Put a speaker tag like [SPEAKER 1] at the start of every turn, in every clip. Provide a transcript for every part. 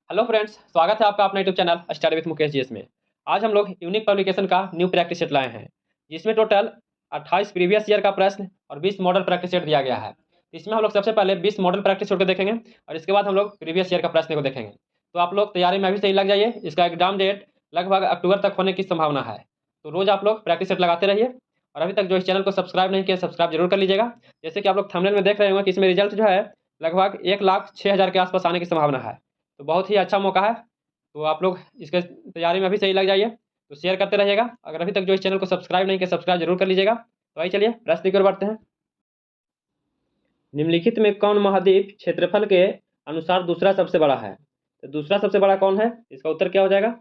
[SPEAKER 1] Hello friends, स्वागत है आपका अपना YouTube channel study with Mukesh GS में। आज हम लोग यूनिक पब्लिकेशन का न्यू प्रैक्टिस सेट लाए हैं, जिसमें टोटल 28 प्रीवियस ईयर का प्रश्न और 20 मॉडल प्रैक्टिस सेट दिया गया है। इसमें हम लोग सबसे पहले 20 मॉडल प्रैक्टिस सेट को देखेंगे और इसके बाद हम लोग प्रीवियस ईयर का प्रश्न को देखेंगे। तो आप लोग तैयारी में अभी से ही लग जाइए। इसका एग्जाम डेट लगभग अक्टूबर तक होने की संभावना है। तो रोज़ आप लोग प्रैक्टिस सेट लगाते रहिए और अभी तक जो इस चैनल को सब्सक्राइब नहीं किया, सब्सक्राइब जरूर कर लीजिएगा। जैसे कि आप लोग थंबनेल में देख रहे होंगे कि इसमें रिजल्ट जो है लगभग 1,06,000 के आसपास आने की संभावना है। तो बहुत ही अच्छा मौका है। तो आप लोग इसके तैयारी में अभी से ही लग जाइए। तो शेयर करते रहिएगा। अगर अभी तक जो इस चैनल को सब्सक्राइब नहीं किया, सब्सक्राइब जरूर कर लीजिएगा। तो आइए चलिए प्रश्न की ओर बढ़ते हैं। निम्नलिखित में कौन महाद्वीप क्षेत्रफल के अनुसार दूसरा सबसे बड़ा है? तो दूसरा सबसे बड़ा कौन है? इसका उत्तर क्या हो जाएगा?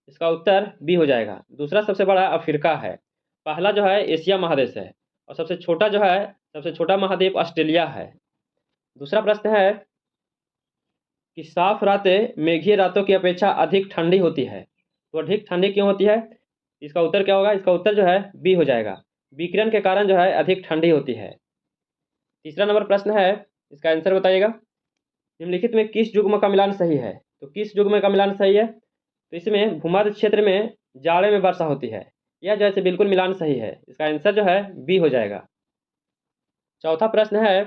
[SPEAKER 1] इसका उत्तर बी हो जाएगा। दूसरा सबसे बड़ा अफ्रीका है। पहला जो है एशिया महादेश है और सबसे छोटा महाद्वीप ऑस्ट्रेलिया है। दूसरा प्रश्न है कि साफ रातें मेघीय रातों की अपेक्षा अधिक ठंडी होती है। तो अधिक ठंडी क्यों होती है? इसका उत्तर क्या होगा? इसका उत्तर जो है बी हो जाएगा। विकिरण के कारण जो है अधिक ठंडी होती है। तीसरा नंबर प्रश्न है, इसका आंसर बताइएगा। निम्नलिखित में किस युग्म का मिलान सही है? तो किस युग्म का मिलान सही है? तो इसमें भूमध्य क्षेत्र में जाड़े में वर्षा होती है। यह जैसे बिल्कुल मिलान सही है। इसका आंसर जो है बी हो जाएगा। चौथा प्रश्न है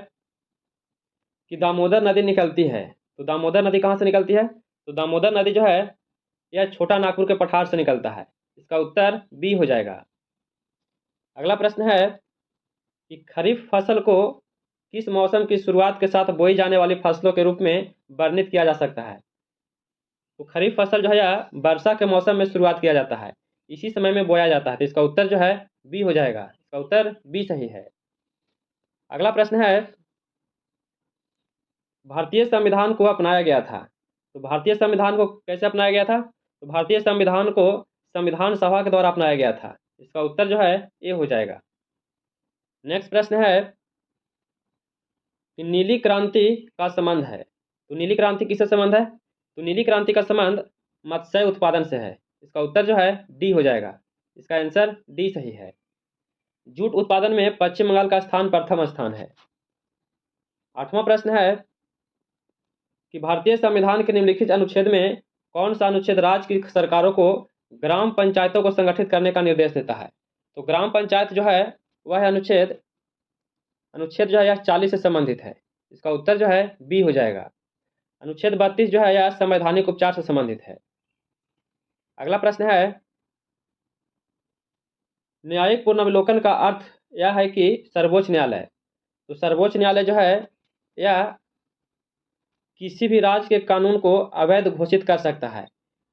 [SPEAKER 1] कि दामोदर नदी निकलती है। तो दामोदर नदी कहाँ से निकलती है? तो दामोदर नदी जो है यह छोटा नागपुर के पठार से निकलता है। इसका उत्तर बी हो जाएगा। अगला प्रश्न है कि खरीफ फसल को किस मौसम की शुरुआत के साथ बोई जाने वाली फसलों के रूप में वर्णित किया जा सकता है? तो खरीफ फसल जो है यह वर्षा के मौसम में शुरुआत किया जाता है, इसी समय में बोया जाता है। तो इसका उत्तर जो है बी हो जाएगा। इसका उत्तर बी सही है। अगला प्रश्न है, भारतीय संविधान को अपनाया गया था। तो भारतीय संविधान को कैसे अपनाया गया था? तो भारतीय संविधान को संविधान सभा के द्वारा अपनाया गया था। इसका उत्तर जो है ए हो जाएगा। नेक्स्ट प्रश्न है कि नीली क्रांति का संबंध है। तो नीली क्रांति किससे संबंध है? तो नीली क्रांति का संबंध मत्स्य उत्पादन से है। इसका उत्तर जो है डी हो जाएगा। इसका आंसर डी सही है। जूट उत्पादन में पश्चिम बंगाल का स्थान प्रथम स्थान है। आठवां प्रश्न है कि भारतीय संविधान के निम्नलिखित अनुच्छेद में कौन सा अनुच्छेद राज्य की सरकारों को ग्राम पंचायतों को संगठित करने का निर्देश देता है? तो ग्राम पंचायत जो है वह अनुच्छेद जो है यह 40 से संबंधित है। इसका उत्तर जो है बी हो जाएगा। अनुच्छेद 32 जो है यह संवैधानिक उपचार से संबंधित है। अगला प्रश्न है, न्यायिक पुनर्विलोकन का अर्थ यह है कि सर्वोच्च न्यायालय। तो सर्वोच्च न्यायालय जो है यह किसी भी राज्य के कानून को अवैध घोषित कर सकता है।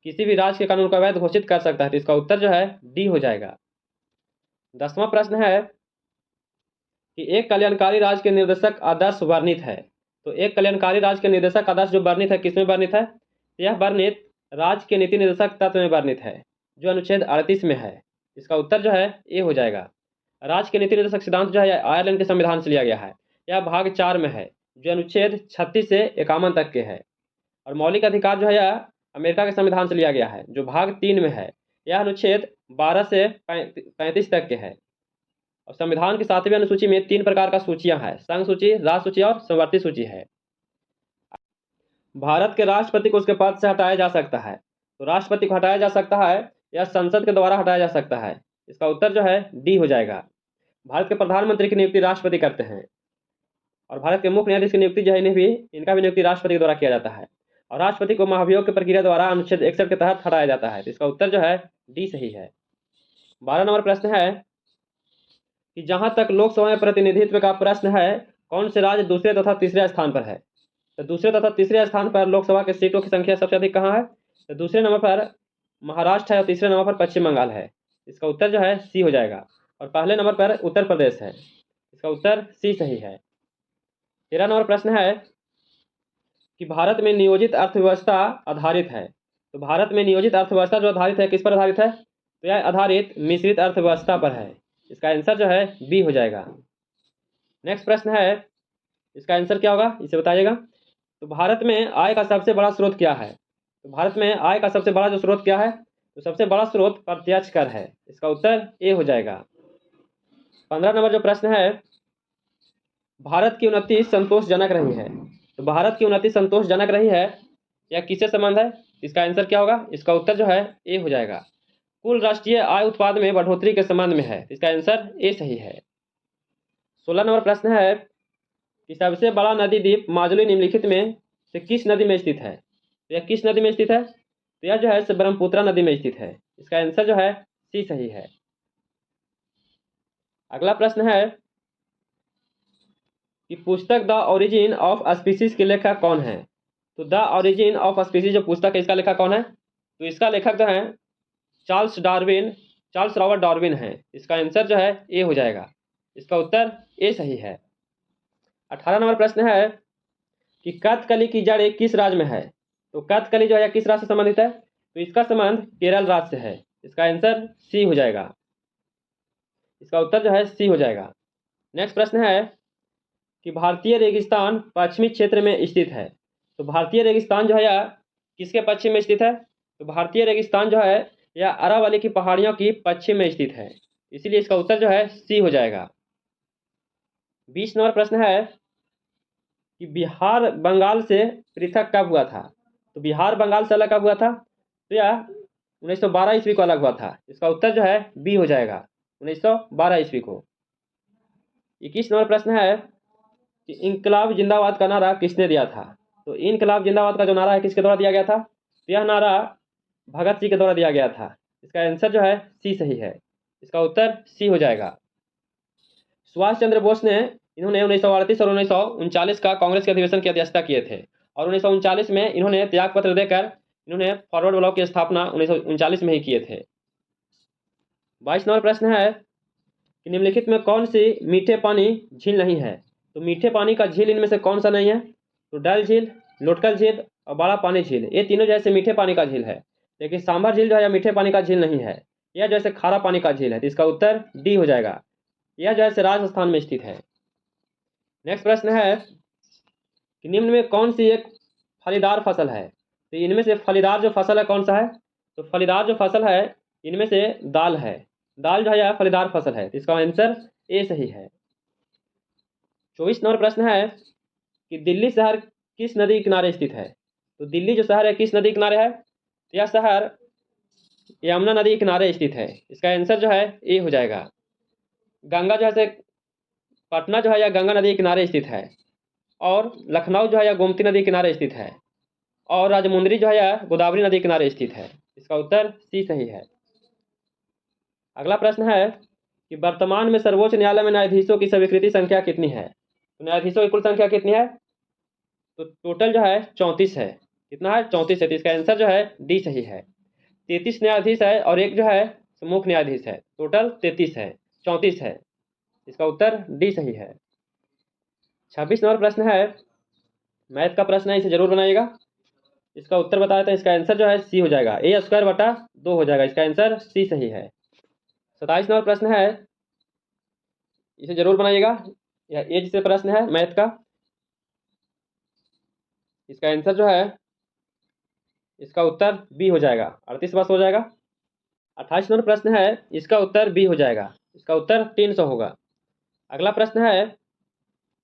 [SPEAKER 1] किसी भी राज्य के कानून को अवैध घोषित कर सकता है। तो इसका उत्तर जो है डी हो जाएगा। 10वां प्रश्न है कि एक कल्याणकारी राज्य के निर्देशक आदर्श वर्णित है। तो एक कल्याणकारी राज्य के निर्देशक आदर्श जो वर्णित है, किसमें वर्णित है? यह वर्णित राज्य के नीति निर्देशक तत्व में वर्णित है, जो अनुच्छेद 38 में है। इसका उत्तर जो है ए हो जाएगा। राज्य के नीति निर्देशक सिद्धांत जो है आयरलैंड के संविधान से लिया गया है। यह भाग 4 में है, जो अनुच्छेद 36 से 51 तक के है। और मौलिक अधिकार जो है यह अमेरिका के संविधान से लिया गया है, जो भाग 3 में है। यह अनुच्छेद 12 से 35 तक के है। और संविधान की 7वीं अनुसूची में 3 प्रकार का सूचियां हैं, संघ सूची, राज्य सूची और संवर्ती सूची है। भारत के राष्ट्रपति को उसके पद से हटाया जा सकता है। तो राष्ट्रपति को हटाया जा सकता है या संसद के द्वारा हटाया जा सकता है। इसका उत्तर जो है डी हो जाएगा। भारत के प्रधानमंत्री की नियुक्ति राष्ट्रपति करते हैं और भारत के मुख्य न्यायाधीश की नियुक्ति जो है इनका भी नियुक्ति राष्ट्रपति के द्वारा किया जाता है। और राष्ट्रपति को महाभियोग की प्रक्रिया द्वारा अनुच्छेद 61 के तहत हटाया जाता है। तो इसका उत्तर जो है डी सही है। 12 नंबर प्रश्न है कि जहां तक लोकसभा में प्रतिनिधित्व का प्रश्न है, कौन से राज्य दूसरे तथा तीसरे स्थान पर है? तो दूसरे तथा तीसरे स्थान पर लोकसभा के सीटों की संख्या सबसे अधिक कहाँ है? तो दूसरे नंबर पर महाराष्ट्र है और तीसरे नंबर पर पश्चिम बंगाल है। इसका उत्तर जो है सी हो जाएगा। और पहले नंबर पर उत्तर प्रदेश है। इसका उत्तर सी सही है। 13 नंबर प्रश्न है कि भारत में नियोजित अर्थव्यवस्था आधारित है। तो भारत में नियोजित अर्थव्यवस्था जो आधारित है, किस पर आधारित है? तो यह आधारित मिश्रित अर्थव्यवस्था पर है। इसका आंसर जो है बी हो जाएगा। नेक्स्ट प्रश्न है, इसका आंसर क्या होगा इसे बताइएगा। तो भारत में आय का सबसे बड़ा स्रोत क्या है? तो भारत में आय का सबसे बड़ा जो स्रोत क्या है? तो सबसे बड़ा स्रोत प्रत्यक्ष कर है। इसका उत्तर ए हो जाएगा। 15 नंबर जो प्रश्न है, भारत की उन्नति संतोषजनक रही है। तो भारत की उन्नति संतोषजनक रही है, यह किससे संबंध है? इसका आंसर क्या होगा? इसका उत्तर जो है ए हो जाएगा। कुल राष्ट्रीय आय उत्पाद में बढ़ोतरी के संबंध में है। इसका आंसर ए सही है। 16 नंबर प्रश्न है कि सबसे बड़ा नदी द्वीप माजुली निम्नलिखित में से किस नदी में स्थित है? तो यह किस नदी में स्थित है? तो यह जो है ब्रह्मपुत्रा नदी में स्थित है। इसका आंसर जो है सी सही है। अगला प्रश्न है कि पुस्तक द ओरिजिन ऑफ स्पीसीज के लेखक कौन है? तो द ओरिजिन ऑफ स्पीसीज जो पुस्तक है इसका लेखक कौन है? तो इसका लेखक जो है चार्ल्स रॉबर्ट डार्विन है। इसका आंसर जो है ए हो जाएगा। इसका उत्तर ए सही है। 18 नंबर प्रश्न है कि कथकली की जड़ किस राज्य में है? तो कथकली जो है किस राज्य से संबंधित है? तो इसका संबंध केरल राज्य से है। इसका आंसर सी हो जाएगा। इसका उत्तर जो है सी हो जाएगा। नेक्स्ट प्रश्न है कि भारतीय रेगिस्तान पश्चिमी क्षेत्र में स्थित है। तो भारतीय रेगिस्तान जो है यह किसके पश्चिम में स्थित है? तो भारतीय रेगिस्तान जो है यह अरावली की पहाड़ियों की पश्चिम में स्थित है। इसीलिए इसका उत्तर जो है सी हो जाएगा। 20 नंबर प्रश्न है कि बिहार बंगाल से पृथक कब हुआ था? तो बिहार बंगाल से अलग कब हुआ था? तो यह 1912 ईस्वी को अलग हुआ था। इसका उत्तर जो है बी हो जाएगा, 1912 ईस्वी को। 21 नंबर प्रश्न है कि इनकलाब जिंदाबाद का नारा किसने दिया था? तो इनकलाब जिंदाबाद का जो नारा है किसके द्वारा दिया गया था? तो यह नारा भगत सिंह के द्वारा दिया गया था। इसका आंसर जो है सी सही है। इसका उत्तर सी हो जाएगा। सुभाष चंद्र बोस ने इन्होंने 1938 और 1939 का कांग्रेस के अधिवेशन की अध्यक्षता किए थे और 1939 में इन्होंने त्यागपत्र देकर इन्होंने फॉरवर्ड ब्लॉक की स्थापना 1939 में ही किए थे। 22 नंबर प्रश्न है कि निम्नलिखित में कौन सी मीठे पानी झील नहीं है? तो मीठे पानी का झील इनमें से कौन सा नहीं है? तो डल झील, लोटकल झील और बड़ा पानी झील, ये तीनों जैसे मीठे पानी का झील है। लेकिन सांभर झील जो है मीठे पानी का झील नहीं है, यह जैसे खारा पानी का झील है। तो इसका उत्तर डी हो जाएगा। यह जो है राजस्थान में स्थित है। नेक्स्ट प्रश्न है कि निम्न में कौन सी एक फलीदार फसल है? तो इनमें से फलीदार जो फसल है कौन सा है? तो फलीदार जो फसल है इनमें से दाल है। दाल जो है फलीदार फसल है। तो इसका आंसर ए सही है। 24 नंबर प्रश्न है कि दिल्ली शहर किस नदी के किनारे स्थित है? तो दिल्ली जो शहर है किस नदी के किनारे है? तो यह शहर यमुना नदी के किनारे स्थित है। इसका आंसर जो है ए हो जाएगा। गंगा जो है पटना जो है यह गंगा नदी के किनारे स्थित है और लखनऊ जो है यह गोमती नदी के किनारे स्थित है और राजमुंदरी जो है यह गोदावरी नदी के किनारे स्थित है। इसका उत्तर सी सही है। अगला प्रश्न है कि वर्तमान में सर्वोच्च न्यायालय में न्यायाधीशों की स्वीकृति संख्या कितनी है? तो न्यायाधीशों की कुल संख्या कितनी है? तो टोटल जो है 34 है। कितना है? 34 है। तो इसका आंसर जो है डी सही है। 33 न्यायाधीश है और एक जो है मुख्य न्यायाधीश है। टोटल 33 है, 34 है। इसका उत्तर डी सही है। 26 नंबर प्रश्न है, मैथ का प्रश्न है, इसे जरूर बनाइएगा। इसका उत्तर बताया था। इसका आंसर जो है सी हो जाएगा। ए स्क्वायर बटा 2 हो जाएगा। इसका आंसर सी सही है। 27 नंबर प्रश्न है, इसे जरूर बनाइएगा। यह एज से प्रश्न है मैथ का। इसका आंसर जो है इसका उत्तर बी हो जाएगा। 38 बस हो जाएगा। 28 नंबर प्रश्न है, इसका उत्तर बी हो जाएगा। इसका उत्तर 300 होगा। अगला प्रश्न है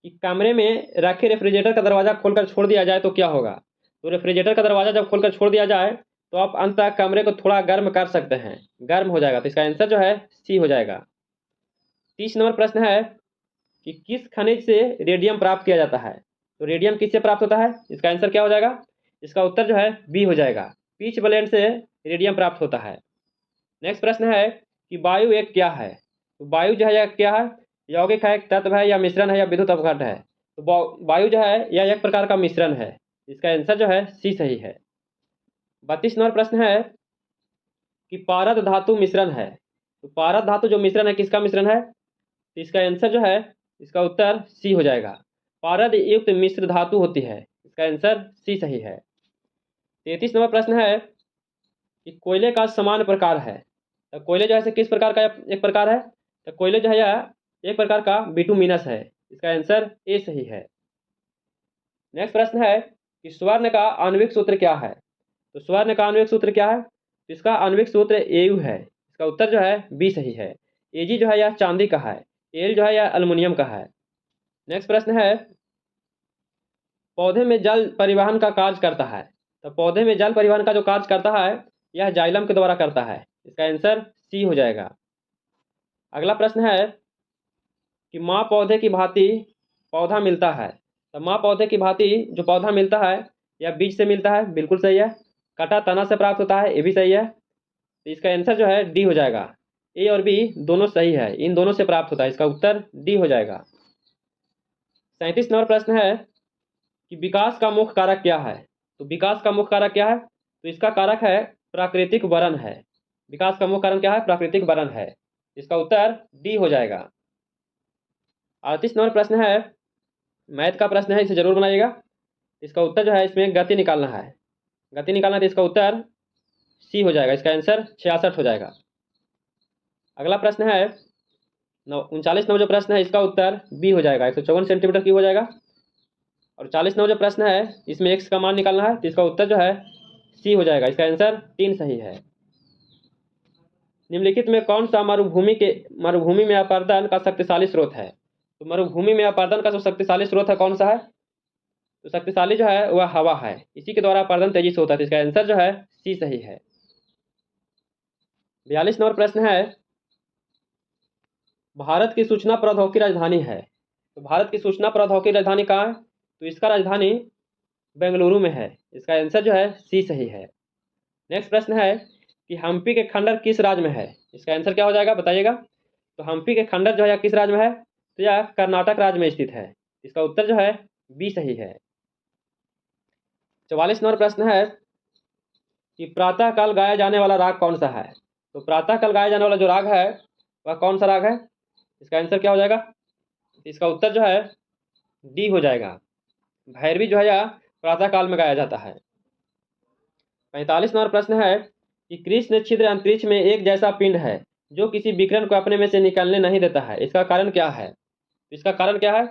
[SPEAKER 1] कि कमरे में रखे रेफ्रिजरेटर का दरवाजा खोलकर छोड़ दिया जाए तो क्या होगा? तो रेफ्रिजरेटर का दरवाजा जब खोलकर छोड़ दिया जाए तो आप अंततः कमरे को थोड़ा गर्म कर सकते हैं, गर्म हो जाएगा। तो इसका आंसर जो है सी हो जाएगा। 30 नंबर प्रश्न है कि किस खनिज से रेडियम प्राप्त किया जाता है? तो रेडियम किससे प्राप्त होता है? इसका आंसर क्या हो जाएगा? इसका उत्तर जो है बी हो जाएगा। पीच ब्लेंड से रेडियम प्राप्त होता है। नेक्स्ट प्रश्न है कि वायु एक क्या है? तो वायु जो है यह क्या है? यौगिक है, तत्व है या मिश्रण है या विद्युत अपघट्ट है? तो वायु जो है यह एक प्रकार का मिश्रण है। इसका आंसर जो है सी सही है। 32 नंबर प्रश्न है कि पारद धातु मिश्रण है। तो पारद धातु जो मिश्रण है किसका मिश्रण है? तो इसका आंसर जो है इसका उत्तर सी हो जाएगा। पारद युक्त मिश्र धातु होती है। इसका आंसर सी सही है। 33 नंबर प्रश्न है कि कोयले का समान प्रकार है। तो कोयले जो है किस प्रकार का एक प्रकार है? तो कोयले जो है यह एक प्रकार का बिटुमिनस है। इसका आंसर ए सही है। नेक्स्ट प्रश्न है कि स्वर्ण का आणविक सूत्र क्या है? तो स्वर्ण का आणविक सूत्र क्या है? तो इसका आणविक सूत्र एयू है। इसका उत्तर जो है बी सही है। एजी जो है यह चांदी का है, एल जो है यह एल्युमिनियम का है। नेक्स्ट प्रश्न है, पौधे में जल परिवहन का कार्य करता है। तो पौधे में जल परिवहन का जो कार्य करता है यह जाइलम के द्वारा करता है। इसका आंसर सी हो जाएगा। अगला प्रश्न है कि माँ पौधे की भांति पौधा मिलता है। तो माँ पौधे की भांति जो पौधा मिलता है यह बीज से मिलता है, बिल्कुल सही है। कटा तना से प्राप्त होता है, ये भी सही है। तो इसका आंसर जो है डी हो जाएगा। ए और बी दोनों सही है, इन दोनों से प्राप्त होता है, इसका उत्तर डी हो जाएगा। 37 नंबर प्रश्न है कि विकास का मुख्य कारक क्या है। तो विकास का मुख्य कारक क्या है, तो इसका कारक है प्राकृतिक वरण है। विकास का मुख्य कारण क्या है, प्राकृतिक वरण है। इसका उत्तर डी हो जाएगा। 38 नंबर प्रश्न है, मैथ का प्रश्न है, इसे जरूर बनाइएगा। इसका उत्तर जो है इसमें गति निकालना है, गति निकालना है, तो इसका उत्तर सी हो जाएगा। इसका आंसर 66 हो जाएगा। अगला प्रश्न है 39 नंबर जो प्रश्न है इसका उत्तर बी हो जाएगा, 154 सेंटीमीटर क्यूब हो जाएगा। और 40 नंबर जो प्रश्न है इसमें एक्स का मान निकालना है, तो इसका उत्तर जो है सी हो जाएगा। इसका आंसर 3 सही है। निम्नलिखित में कौन सा मरुभूमि में अपर्दन का शक्तिशाली स्रोत है। तो मरुभूमि में अपर्दन का जो शक्तिशाली स्रोत है कौन सा है, तो शक्तिशाली जो है वह हवा है, इसी के द्वारा अपर्दन तेजी से होता है। तो इसका आंसर जो है सी सही है। 42 नंबर प्रश्न है, भारत की सूचना प्रौद्योगिकी राजधानी है। तो भारत की सूचना प्रौद्योगिकी राजधानी कहाँ है, तो इसका राजधानी बेंगलुरु में है। इसका आंसर जो है सी सही है। नेक्स्ट प्रश्न है कि हम्पी के खंडर किस राज्य में है। इसका आंसर क्या हो जाएगा बताइएगा। तो हम्पी के खंडर जो है किस राज्य में है, तो यह कर्नाटक राज्य में स्थित है। इसका उत्तर जो है बी सही है। 44 नंबर प्रश्न है कि प्रातःकाल गाया जाने वाला राग कौन सा है। तो प्रातःकाल गाया जाने वाला जो राग है वह कौन सा राग है, इसका आंसर क्या हो जाएगा। इसका उत्तर जो है डी हो जाएगा। भैरवी जो है यह प्रातःकाल में गाया जाता है। 45 नंबर प्रश्न है कि कृष्ण छिद्र अंतरिक्ष में एक जैसा पिंड है जो किसी विकिरण को अपने में से निकलने नहीं देता है, इसका कारण क्या है। इसका कारण क्या है,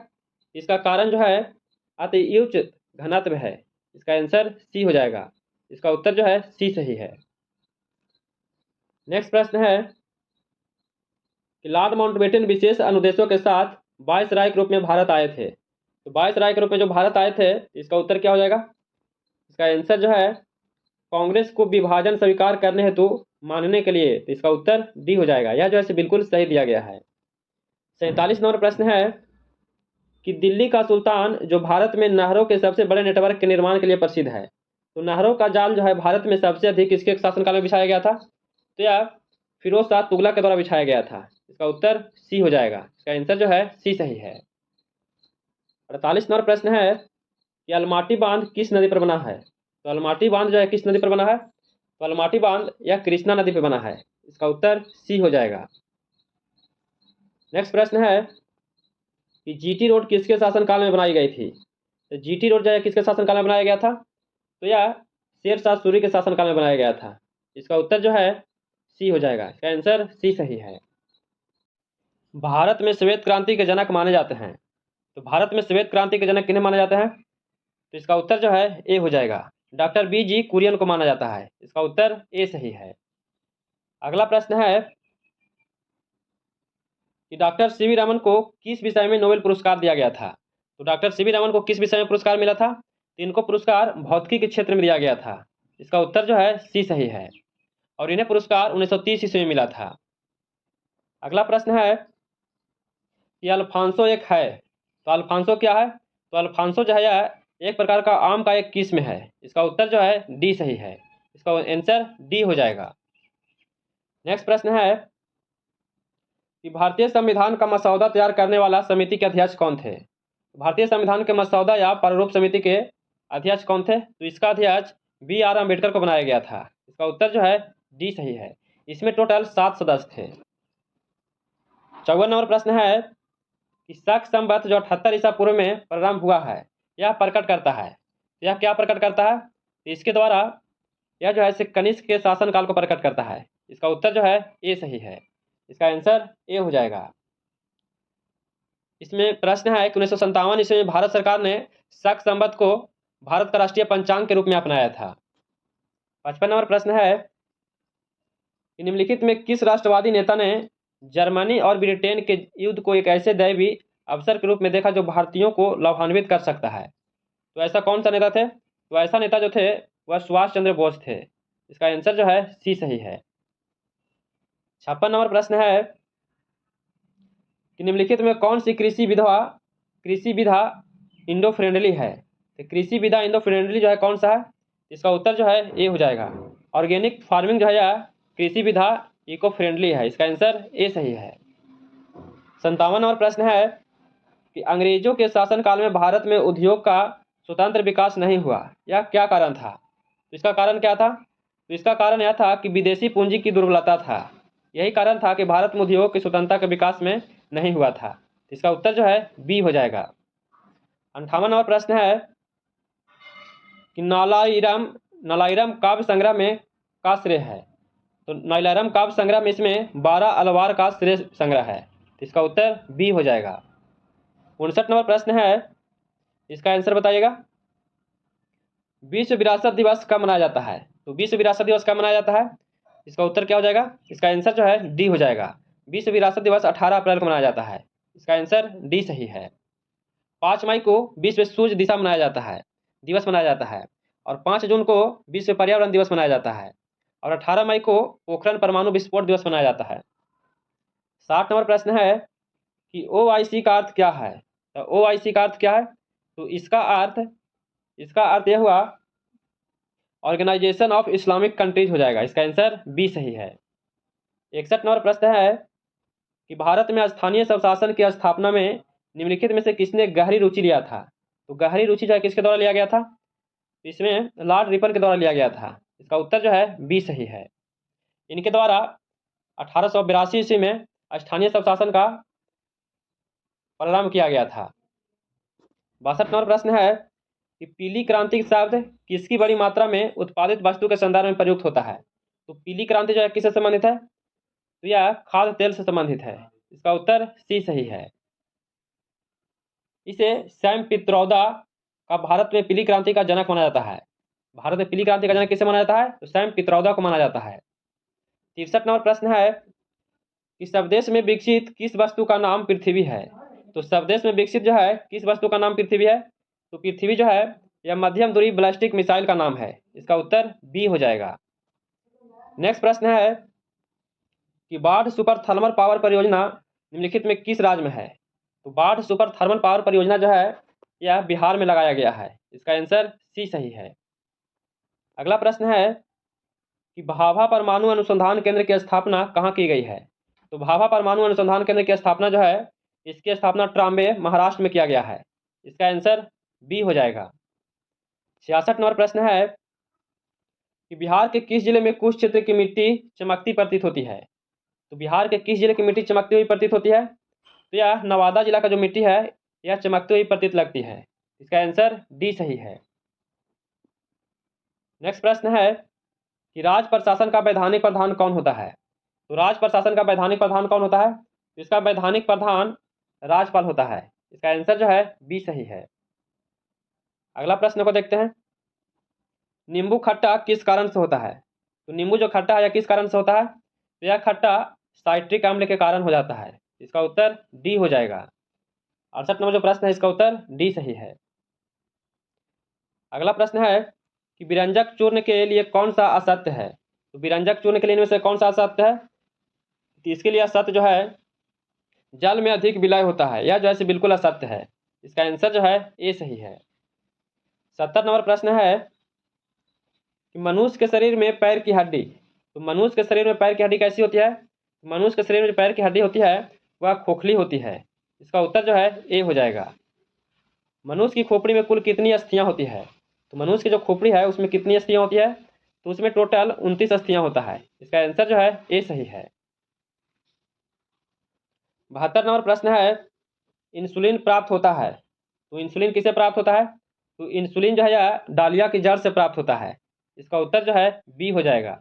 [SPEAKER 1] इसका कारण जो है अति उच्च घनत्व है। इसका आंसर सी हो जाएगा। इसका उत्तर जो है सी सही है। नेक्स्ट प्रश्न है कि लॉर्ड माउंटबेटन विशेष अनुदेशों के साथ वायसराय के रूप में भारत आए थे। तो वायसराय के रूप में जो भारत आए थे इसका उत्तर क्या हो जाएगा। इसका आंसर जो है कांग्रेस को विभाजन स्वीकार करने हेतु मानने के लिए, तो इसका उत्तर डी हो जाएगा। यह जो है बिल्कुल सही दिया गया है। 47 नंबर प्रश्न है कि दिल्ली का सुल्तान जो भारत में नहरों के सबसे बड़े नेटवर्क के निर्माण के लिए प्रसिद्ध है। तो नहरों का जाल जो है भारत में सबसे अधिक किसके शासनकाल में बिछाया गया था, तो यह फिरोज शाह तुगलक के द्वारा बिछाया गया था। इसका उत्तर सी हो जाएगा। इसका आंसर जो है सी सही है। 48 नंबर प्रश्न है कि अलमाटी बांध किस नदी पर बना है। तो अलमाटी बांध जो है किस नदी पर बना है, तो अलमाटी बांध यह कृष्णा नदी पर बना है। इसका उत्तर सी हो जाएगा। नेक्स्ट प्रश्न है कि जीटी रोड किसके शासनकाल में बनाई गई थी। तो जीटी रोड जो है किसके शासनकाल में बनाया गया था, तो यह शेरशाह सूरी के शासनकाल में बनाया गया था। इसका उत्तर जो है सी हो जाएगा। इसका आंसर सी सही है। भारत में श्वेत क्रांति के जनक माने जाते हैं। तो भारत में श्वेत क्रांति के जनक किन्हें माने जाते हैं, तो इसका उत्तर जो है ए हो जाएगा। डॉक्टर बी जी कुरियन को माना जाता है। इसका उत्तर ए सही है। अगला प्रश्न है कि डॉक्टर सीवी रमन को किस विषय में नोबेल पुरस्कार दिया गया था। तो डॉक्टर सीवी रमन को किस विषय में पुरस्कार मिला था, तो इनको पुरस्कार भौतिकी के क्षेत्र में दिया गया था। इसका उत्तर जो है सी सही है और इन्हें पुरस्कार 1930 ईस्वी में मिला था। अगला प्रश्न है कि अल्फांसो एक है। तो अल्फांसो क्या है, तो अल्फांसो जो है एक प्रकार का आम का एक किस्म है। इसका उत्तर जो है डी सही है। इसका आंसर डी हो जाएगा। नेक्स्ट प्रश्न है कि भारतीय संविधान का मसौदा तैयार करने वाला समिति के अध्यक्ष कौन थे। भारतीय संविधान के मसौदा या प्रारूप समिति के अध्यक्ष कौन थे, तो इसका अध्यक्ष बी आर अम्बेडकर को बनाया गया था। इसका उत्तर जो है डी सही है। इसमें टोटल 7 सदस्य थे। 54 नंबर प्रश्न है कि शक संवत जो 78 ईसा पूर्व में प्रारंभ हुआ है यह प्रकट करता है। यह क्या प्रकट करता है, इसके द्वारा यह जो है कनिष्क के शासनकाल को प्रकट करता है। इसका उत्तर जो है ए सही है। इसका आंसर ए हो जाएगा। इसमें प्रश्न है कि 1957 ईस्वी में भारत सरकार ने शक संवत को भारत का राष्ट्रीय पंचांग के रूप में अपनाया था। 55 नंबर प्रश्न है कि निम्नलिखित में किस राष्ट्रवादी नेता ने जर्मनी और ब्रिटेन के युद्ध को एक ऐसे दैवी अवसर के रूप में देखा जो भारतीयों को लाभान्वित कर सकता है। तो ऐसा कौन सा नेता थे, तो ऐसा नेता जो थे वह सुभाष चंद्र बोस थे। इसका आंसर जो है सी सही है। 56 नंबर प्रश्न है कि निम्नलिखित में कौन सी कृषि विधा इंडो फ्रेंडली है। तो कृषि विधा इंडो फ्रेंडली जो है कौन सा है, इसका उत्तर जो है ए हो जाएगा। ऑर्गेनिक फार्मिंग जो है या कृषि विधा इको फ्रेंडली है। इसका आंसर ए सही है। 57 नंबर प्रश्न है कि अंग्रेजों के शासनकाल में भारत में उद्योग का स्वतंत्र विकास नहीं हुआ, यह क्या कारण था। तो इसका कारण क्या था, तो इसका कारण यह था कि विदेशी पूंजी की दुर्बलता था। यही कारण था कि भारत में उद्योग की स्वतंत्रता के विकास में नहीं हुआ था। इसका उत्तर जो है बी हो जाएगा। 58 नंबर प्रश्न है कि नलाईराम काव्य संग्रह में का श्रेय है। तो नलाईराम काव्य संग्रह में इसमें 12 अलवार का श्रेय संग्रह है। इसका उत्तर बी हो जाएगा। 59 नंबर प्रश्न है, इसका आंसर बताइएगा। विश्व विरासत दिवस कब मनाया जाता है। तो विश्व विरासत दिवस कब मनाया जाता है, इसका उत्तर क्या हो जाएगा। इसका आंसर जो है डी हो जाएगा। विश्व विरासत दिवस 18 अप्रैल को मनाया जाता है। इसका आंसर डी सही है। 5 मई को विश्व सूर्य दिशा दिवस मनाया जाता है और 5 जून को विश्व पर्यावरण दिवस मनाया जाता है और 18 मई को पोखरण परमाणु विस्फोट दिवस मनाया जाता है। 60 नंबर प्रश्न है कि OIC का अर्थ क्या है। तो OIC का अर्थ क्या है, तो इसका अर्थ यह हुआ ऑर्गेनाइजेशन ऑफ इस्लामिक कंट्रीज हो जाएगा। इसका आंसर बी सही है। 61 नंबर प्रश्न है कि भारत में स्थानीय स्वशासन की स्थापना में निम्नलिखित में से किसने गहरी रुचि लिया था। तो गहरी रुचि जो है किसके द्वारा लिया गया था, इसमें लॉर्ड रिपन के द्वारा लिया गया था। इसका उत्तर जो है बी सही है। इनके द्वारा 1882 ईस्वी में स्थानीय स्वशासन का प्रारंभ किया गया था। 62 नंबर प्रश्न है कि पीली क्रांति शब्द किसकी बड़ी मात्रा में उत्पादित वस्तु के संदर्भ में प्रयुक्त होता है। तो पीली क्रांति जो है किससे संबंधित है, तो यह खाद्य तेल से संबंधित है। इसका उत्तर सी सही है। इसे सैम पित्रोदा का भारत में पीली क्रांति का जनक माना जाता है। भारत में पीली क्रांति का जनक किसे माना जाता है, तो सैम पित्रोदा को माना जाता है। 63 नंबर प्रश्न है कि स्वदेश में विकसित किस वस्तु का नाम पृथ्वी है। तो स्वदेश में विकसित जो है किस वस्तु का नाम पृथ्वी है, तो पृथ्वी जो है यह मध्यम दूरी बैलिस्टिक मिसाइल का नाम है। इसका उत्तर बी हो जाएगा। नेक्स्ट प्रश्न है कि बाढ़ सुपर थर्मल पावर परियोजना निम्नलिखित में किस राज्य में है। तो बाढ़ सुपर थर्मल पावर परियोजना जो है यह बिहार में लगाया गया है। इसका आंसर सी सही है। अगला प्रश्न है कि भाभा परमाणु अनुसंधान केंद्र की स्थापना कहाँ की गई है। तो भाभा परमाणु अनुसंधान केंद्र की स्थापना जो है इसकी स्थापना ट्राम्बे महाराष्ट्र में किया गया है। इसका आंसर बी हो जाएगा। 66 नंबर प्रश्न है कि बिहार के किस जिले में कुछ क्षेत्र की मिट्टी चमकती प्रतीत होती है। तो बिहार के किस जिले की मिट्टी चमकती हुई प्रतीत होती है, तो यह नवादा जिला का जो मिट्टी है यह चमकती हुई प्रतीत लगती है। इसका आंसर डी सही है। नेक्स्ट प्रश्न है कि राज्य प्रशासन का वैधानिक प्रधान कौन होता है। तो राज्य प्रशासन का वैधानिक प्रधान कौन होता है, तो इसका वैधानिक प्रधान राज्यपाल होता है। इसका आंसर जो है बी सही है। अगला प्रश्न को देखते हैं। नींबू खट्टा किस कारण से होता है। तो नींबू जो खट्टा है यह किस कारण से होता है, तो यह खट्टा साइट्रिक अम्ल के कारण हो जाता है। इसका उत्तर डी हो जाएगा। 68 नंबर जो प्रश्न है इसका उत्तर डी सही है। अगला प्रश्न है कि विरंजक चूर्ण के लिए कौन सा असत्य है। तो विरंजक चूर्ण के लिए इनमें से कौन सा असत्य है, तो इसके लिए असत्य जो है जल में अधिक विलय होता है। यह जो है बिल्कुल असत्य है। इसका आंसर जो है ए सही है। 70 नंबर प्रश्न है कि मनुष्य के शरीर में पैर की हड्डी, तो मनुष्य के शरीर में पैर की हड्डी कैसी होती है। मनुष्य के शरीर में जो पैर की हड्डी होती है वह खोखली होती है। इसका उत्तर जो है ए हो जाएगा। मनुष्य की खोपड़ी में कुल कितनी अस्थियां होती है। तो मनुष्य की जो खोपड़ी है उसमें कितनी अस्थियां होती है, तो उसमें टोटल 29 अस्थियां होता है। इसका आंसर जो है ए सही है। 72 नंबर प्रश्न है इंसुलिन प्राप्त होता है। तो इंसुलिन किसे प्राप्त होता है, तो इंसुलिन जो है यह डालिया की जड़ से प्राप्त होता है। इसका उत्तर जो है बी हो जाएगा।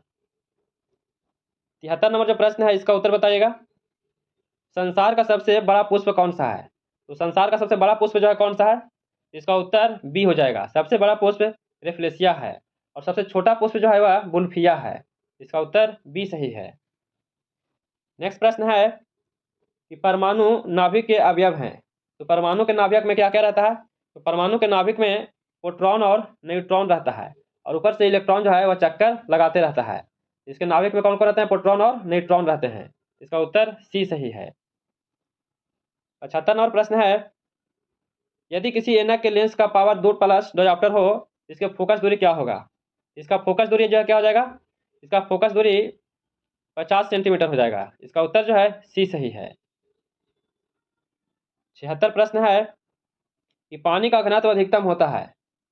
[SPEAKER 1] 73 नंबर जो प्रश्न है इसका उत्तर बताइएगा। संसार का सबसे बड़ा पुष्प कौन सा है। तो संसार का सबसे बड़ा पुष्प जो है कौन सा है, इसका उत्तर बी हो जाएगा। सबसे बड़ा पुष्प रेफ्लेशिया है और सबसे छोटा पुष्प जो है वह बुल्फिया है। इसका उत्तर बी सही है। नेक्स्ट प्रश्न है कि परमाणु नाभिक के अवयव हैं। तो परमाणु के नाभिक में क्या क्या रहता है, तो परमाणु के नाभिक में प्रोटॉन और न्यूट्रॉन रहता है और ऊपर से इलेक्ट्रॉन जो है वह चक्कर लगाते रहता है। इसके नाभिक में कौन कौन रहते हैं? प्रोटॉन और न्यूट्रॉन रहते हैं। इसका उत्तर सी सही है। 75 नंबर प्रश्न है, यदि किसी ऐनक के लेंस का पावर 2 प्लस डायोप्टर हो, इसके फोकस दूरी क्या होगा? इसका फोकस दूरी जो है क्या हो जाएगा? इसका फोकस दूरी 50 सेंटीमीटर हो जाएगा। इसका उत्तर जो है सी सही है। 76 प्रश्न है कि पानी का घनत्व अधिकतम होता है।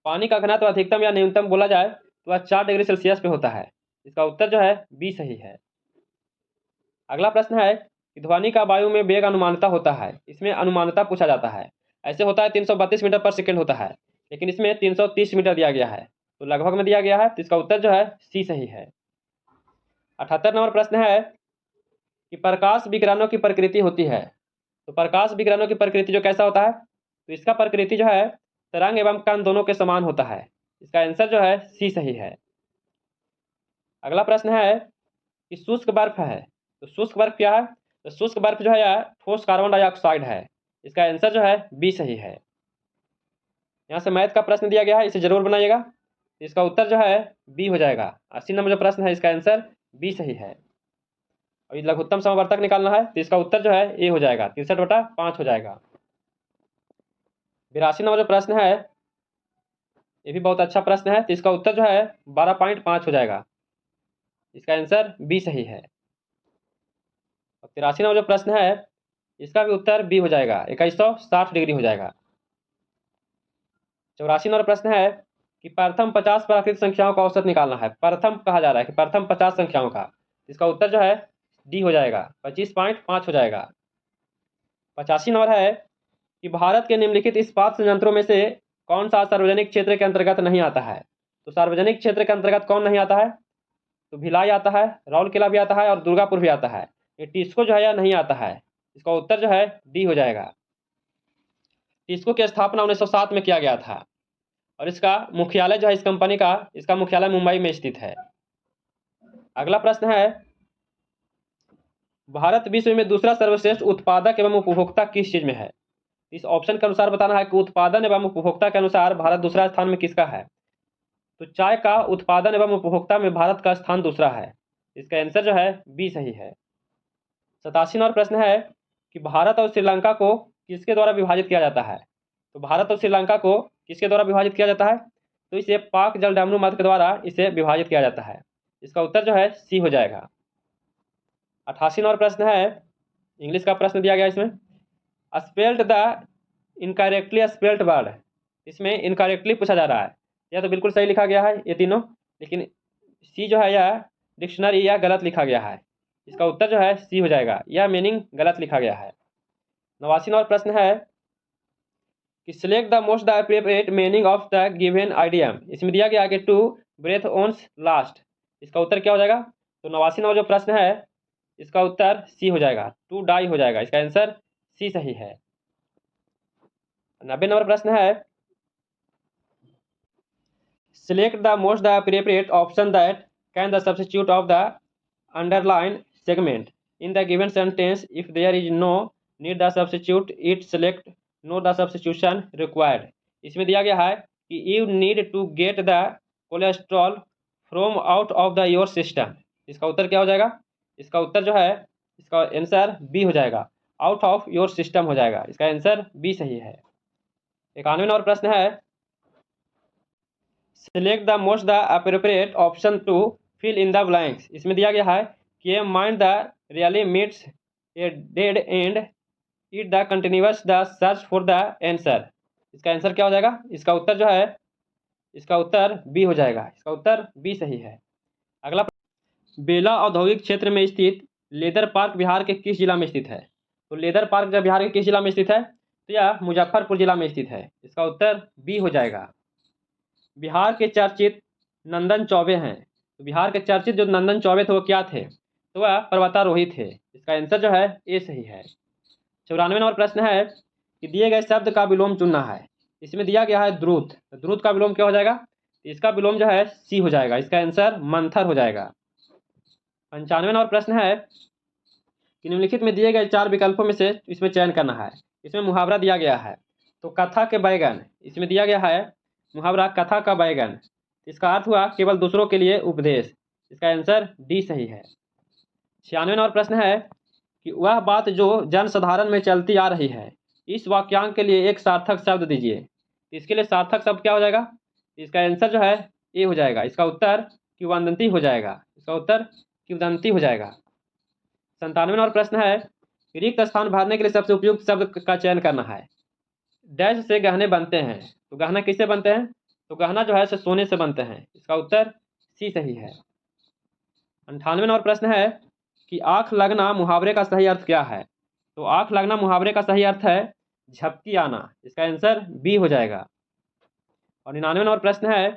[SPEAKER 1] पानी का घनत्व अधिकतम या न्यूनतम बोला जाए तो वह 4 डिग्री सेल्सियस पे होता है। इसका उत्तर जो है बी सही है। अगला प्रश्न है कि ध्वनि का वायु में वेग अनुमानता होता है। इसमें अनुमानता पूछा जाता है। ऐसे होता है 332 मीटर पर सेकेंड होता है, लेकिन इसमें 330 मीटर दिया गया है, तो लगभग में दिया गया है, तो इसका उत्तर जो है सी सही है। 78 नंबर प्रश्न है कि प्रकाश विकिरणों की प्रकृति होती है। तो प्रकाश विकिरणों की प्रकृति जो कैसा होता है? तो इसका प्रकृति जो है तरंग एवं कण दोनों के समान होता है। इसका आंसर जो है सी सही है। अगला प्रश्न है कि शुष्क बर्फ है। तो शुष्क बर्फ क्या है? तो शुष्क बर्फ जो है यह ठोस कार्बन डाइऑक्साइड है। इसका आंसर जो है बी सही है। यहाँ से मैथ का प्रश्न दिया गया है, इसे जरूर बनाइएगा। इसका उत्तर जो है बी हो जाएगा। 80 नंबर जो प्रश्न है इसका आंसर बी सही है। और लघुत्तम समवर्तक निकालना है, तो इसका उत्तर जो है ए हो जाएगा, 63/5 हो जाएगा। 82 नंबर जो प्रश्न है ये भी बहुत अच्छा प्रश्न है, तो इसका उत्तर जो है 12.5 हो जाएगा। इसका आंसर बी सही है। और 83 नंबर जो प्रश्न है इसका भी उत्तर बी हो जाएगा, 2160 डिग्री हो जाएगा। 84 नंबर प्रश्न है कि प्रथम 50 प्राकृतिक संख्याओं का औसत निकालना है। प्रथम कहा जा रहा है कि प्रथम 50 संख्याओं का, इसका उत्तर जो है डी हो जाएगा, 25.5 हो जाएगा। 85 नंबर है कि भारत के निम्नलिखित इस्पात संयंत्रों में से कौन सा सार्वजनिक क्षेत्र के अंतर्गत नहीं आता है? तो सार्वजनिक क्षेत्र के अंतर्गत कौन नहीं आता है? तो भिलाई आता है, राउरकेला भी आता है और दुर्गापुर भी आता है। ये टिस्को जो है यह नहीं आता है। इसका उत्तर जो है डी हो जाएगा। टिस्को की स्थापना 1907 में किया गया था और इसका मुख्यालय जो है इस कंपनी का, इसका मुख्यालय मुंबई में स्थित है। अगला प्रश्न है, भारत विश्व में दूसरा सर्वश्रेष्ठ उत्पादक एवं उपभोक्ता किस चीज में है? इस ऑप्शन के अनुसार बताना है कि उत्पादन एवं उपभोक्ता के अनुसार भारत दूसरा स्थान में किसका है? तो चाय का उत्पादन एवं उपभोक्ता में भारत का स्थान दूसरा है। इसका आंसर जो है बी सही है। 87 नंबर प्रश्न है कि भारत और श्रीलंका को किसके द्वारा विभाजित किया जाता है? तो भारत और श्रीलंका को किसके द्वारा विभाजित किया जाता है? तो इसे पाक जलडमरू मध्य के द्वारा इसे विभाजित किया जाता है। इसका उत्तर जो है सी हो जाएगा। 88 नंबर प्रश्न है, इंग्लिश का प्रश्न दिया गया इसमें, spelled the incorrectly spelled word. इसमें इनकरेक्टली पूछा जा रहा है। यह तो बिल्कुल सही लिखा गया है ये तीनों, लेकिन सी जो है यह डिक्शनरी यह गलत लिखा गया है। इसका उत्तर जो है सी हो जाएगा, यह मीनिंग गलत लिखा गया है। 89 नंबर प्रश्न है कि select the most the appropriate meaning of the given idiom. इसमें दिया गया कि टू ब्रेथ ओन्स लास्ट। इसका उत्तर क्या हो जाएगा? तो 89 नंबर जो प्रश्न है इसका उत्तर सी हो जाएगा, टू डाई हो जाएगा। इसका आंसर सी सही है। 90 नंबर प्रश्न है, select the most the appropriate option that can the substitute of the underline segment in the given sentence if there is no need the substitute it select no the substitution required. इसमें दिया गया है कि you need to get the cholesterol from out of the your system. इसका उत्तर क्या हो जाएगा? इसका उत्तर जो है इसका आंसर बी हो जाएगा, आउट ऑफ योर सिस्टम हो जाएगा। इसका आंसर बी सही है। 91 नंबर प्रश्न है, select the most the appropriate option to fill in the blanks. इसमें दिया गया है कि a mind the really meets a dead end it the continuous the search for the answer. इसका आंसर क्या हो जाएगा? इसका उत्तर जो है इसका उत्तर बी हो जाएगा। इसका उत्तर बी सही है। अगला, बेला औद्योगिक क्षेत्र में स्थित लेदर पार्क बिहार के किस जिला में स्थित है? तो लेदर पार्क जब बिहार के किस जिला में स्थित है? तो यह मुजफ्फरपुर जिला में स्थित है। इसका उत्तर बी हो जाएगा। बिहार के चर्चित नंदन चौबे हैं। तो बिहार के चर्चित जो नंदन चौबे थे वो क्या थे? तो वह पर्वतारोही थे। इसका आंसर जो है ए सही है। 94 नंबर प्रश्न है कि दिए गए शब्द का विलोम चुनना है। इसमें दिया गया है द्रुत। तो द्रुत का विलोम क्या हो जाएगा? इसका विलोम जो है सी हो जाएगा। इसका आंसर मंथर हो जाएगा। 95 नंबर प्रश्न है कि निम्नलिखित में दिए गए 4 विकल्पों में से इसमें चयन करना है। इसमें मुहावरा दिया गया है। तो कथा के बैगन, इसमें दिया गया है मुहावरा कथा का बैगन। इसका अर्थ हुआ केवल दूसरों के लिए उपदेश। इसका आंसर डी सही है। 96 नंबर प्रश्न है कि वह बात जो जन साधारण में चलती आ रही है, इस वाक्यांश के लिए एक सार्थक शब्द दीजिए। इसके लिए सार्थक शब्द क्या हो जाएगा? इसका आंसर जो है ए हो जाएगा। इसका उत्तर किंवदंती हो जाएगा। इसका उत्तर किंवदंती हो जाएगा। 97 नंबर प्रश्न है रिक्त स्थान भरने के लिए सबसे उपयुक्त शब्द का चयन करना है। डैश से गहने बनते हैं, तो गहना किससे बनते हैं? तो गहना जो है सोने से बनते हैं। इसका उत्तर सी सही है। 98 नंबर प्रश्न है कि आंख लगना मुहावरे का सही अर्थ क्या है? तो आंख लगना मुहावरे का सही अर्थ है झपकी आना। इसका आंसर बी हो जाएगा। और 99 नंबर प्रश्न है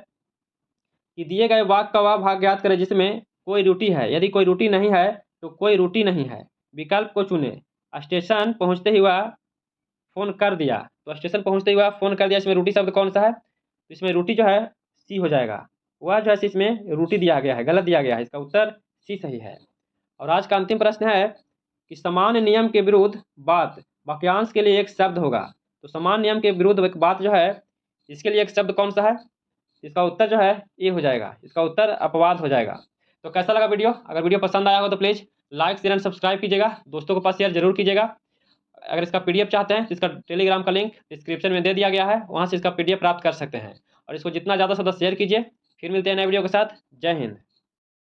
[SPEAKER 1] कि दिए गए वाक्य का वह भाग ज्ञात करें जिसमें कोई त्रुटि है। यदि कोई त्रुटि नहीं है तो कोई त्रुटि नहीं है। विकल्प को चुने। स्टेशन पहुंचते ही वह फोन कर दिया, तो स्टेशन पहुंचते ही वह फोन कर दिया, इसमें त्रुटि शब्द कौन सा है? तो इसमें त्रुटि जो है सी हो जाएगा। वह जो है इसमें त्रुटि दिया गया है, गलत दिया गया है। इसका उत्तर सी सही है। और आज का अंतिम प्रश्न है कि समान नियम के विरुद्ध बात वाक्यांश के लिए एक शब्द होगा। तो समान नियम के विरुद्ध एक बात जो है, इसके लिए एक शब्द कौन सा है? इसका उत्तर जो है ए हो जाएगा। इसका उत्तर अपवाद हो जाएगा। तो कैसा लगा वीडियो? अगर वीडियो पसंद आया हो तो please like share and subscribe कीजिएगा। दोस्तों के पास शेयर जरूर कीजिएगा। अगर इसका पीडीएफ चाहते हैं तो इसका टेलीग्राम का लिंक डिस्क्रिप्शन में दे दिया गया है, वहाँ से इसका पीडीएफ प्राप्त कर सकते हैं। और इसको जितना ज़्यादा से ज़्यादा शेयर कीजिए। फिर मिलते हैं नए वीडियो के साथ। जय हिंद।